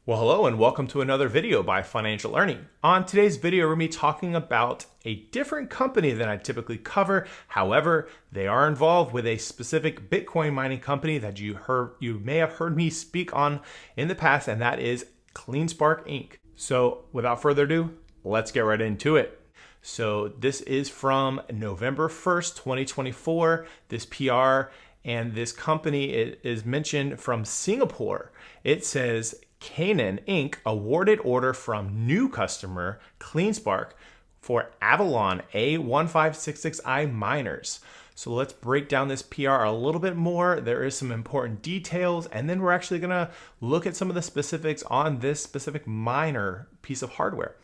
Well, hello and welcome to another video by Financial Earning. On today's video, we're going to be talking about a different company than I typically cover. However, they are involved with a specific Bitcoin mining company that you may have heard me speak on in the past, and that is CleanSpark Inc. So without further ado, let's get right into it. So this is from November 1st, 2024, this PR, and this company is mentioned from Singapore. It says, Canaan Inc. awarded order from new customer CleanSpark for Avalon A1566I miners. So let's break down this PR a little bit more. There is some important details, and then we're actually going to look at some of the specifics on this specific miner piece of hardware.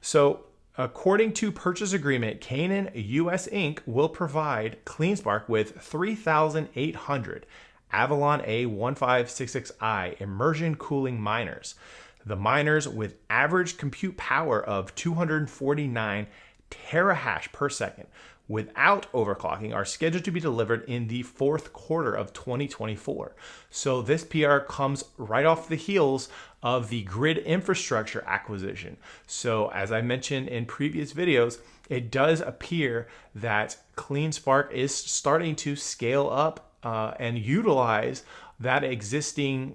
So according to purchase agreement, Canaan US Inc. will provide CleanSpark with 3,800 Avalon A1566I immersion cooling miners. The miners, with average compute power of 249 terahash per second without overclocking, are scheduled to be delivered in the fourth quarter of 2024. So this PR comes right off the heels of the grid infrastructure acquisition. So as I mentioned in previous videos, it does appear that CleanSpark is starting to scale up and utilize that existing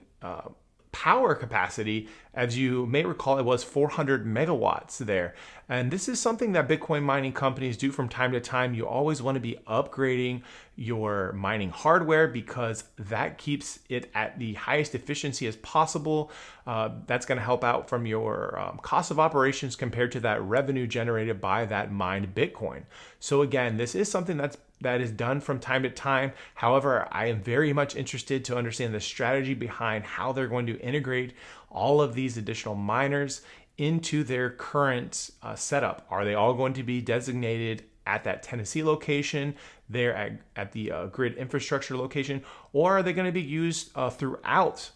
power capacity. As you may recall, it was 400 megawatts there. And this is something that Bitcoin mining companies do from time to time. You always want to be upgrading your mining hardware because that keeps it at the highest efficiency as possible. That's going to help out from your cost of operations compared to that revenue generated by that mined Bitcoin. So again, this is something that is done from time to time. However, I am very much interested to understand the strategy behind how they're going to integrate all of these additional miners into their current setup. Are they all going to be designated at that Tennessee location, there at the grid infrastructure location, or are they going to be used throughout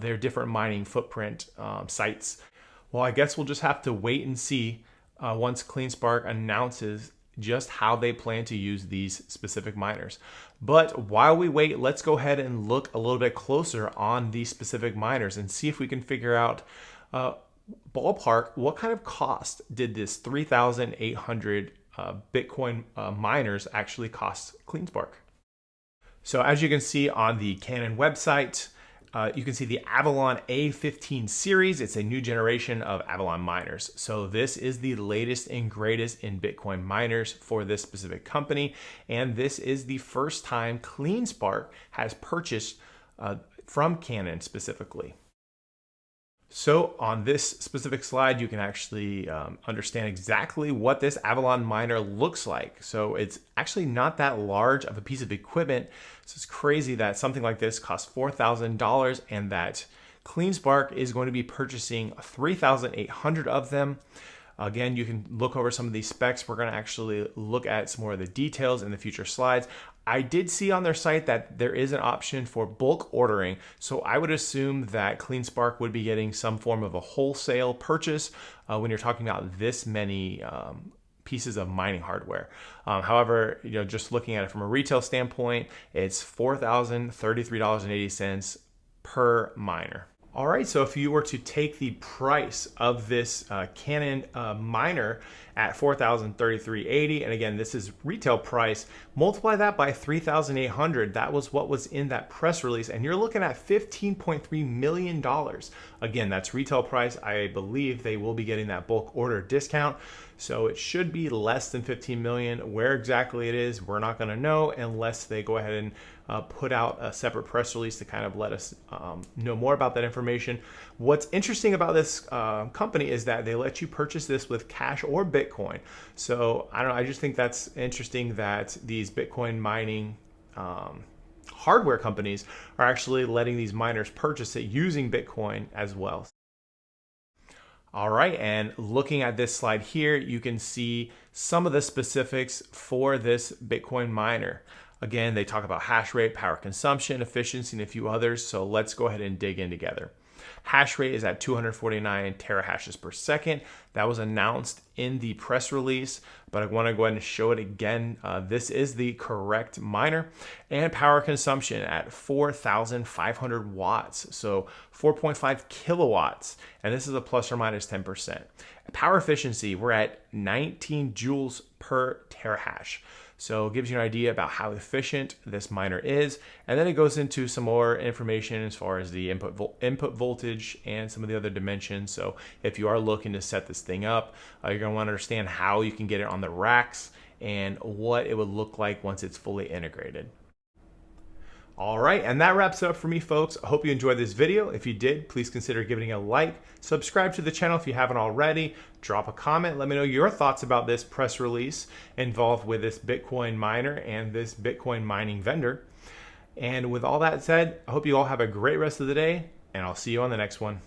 their different mining footprint sites? Well, I guess we'll just have to wait and see once CleanSpark announces just how they plan to use these specific miners. But while we wait, let's go ahead and look a little bit closer on these specific miners and see if we can figure out ballpark what kind of cost did this 3,800 Bitcoin miners actually cost CleanSpark. So as you can see on the Canaan website, you can see the Avalon A15 series. It's a new generation of Avalon miners. So this is the latest and greatest in Bitcoin miners for this specific company. And this is the first time CleanSpark has purchased from Canaan specifically. So on this specific slide, you can actually understand exactly what this Avalon miner looks like. So it's actually not that large of a piece of equipment. So it's crazy that something like this costs $4,000 and that CleanSpark is going to be purchasing 3,800 of them. Again, you can look over some of these specs. We're going to actually look at some more of the details in the future slides. I did see on their site that there is an option for bulk ordering. So I would assume that CleanSpark would be getting some form of a wholesale purchase when you're talking about this many pieces of mining hardware. However, just looking at it from a retail standpoint, it's $4,033.80 per miner. All right, so if you were to take the price of this Canaan miner at $4,033.80, and again, this is retail price, multiply that by 3,800, that was what was in that press release, and you're looking at $15.3 million. Again, that's retail price. I believe they will be getting that bulk order discount, so it should be less than 15 million. Where exactly it is, we're not going to know unless they go ahead and put out a separate press release to kind of let us know more about that information. What's interesting about this company is that they let you purchase this with cash or Bitcoin. So I don't know, I just think that's interesting that these Bitcoin mining hardware companies are actually letting these miners purchase it using Bitcoin as well. All right, and looking at this slide here, you can see some of the specifics for this Bitcoin miner. Again, they talk about hash rate, power consumption, efficiency, and a few others. So let's go ahead and dig in together. Hash rate is at 249 terahashes per second. That was announced in the press release, but I want to go ahead and show it again. This is the correct miner. And power consumption at 4,500 watts, so 4.5 kilowatts, and this is a plus or minus 10%. Power efficiency, we're at 19 joules per terahash. So it gives you an idea about how efficient this miner is. And then it goes into some more information as far as the input voltage and some of the other dimensions. So if you are looking to set this thing up, you're going to want to understand how you can get it on the racks and what it would look like once it's fully integrated. All right, and that wraps it up for me, folks. I hope you enjoyed this video. If you did, please consider giving it a like, subscribe to the channel if you haven't already, drop a comment, let me know your thoughts about this press release involved with this Bitcoin miner and this Bitcoin mining vendor. And with all that said, I hope you all have a great rest of the day, and I'll see you on the next one.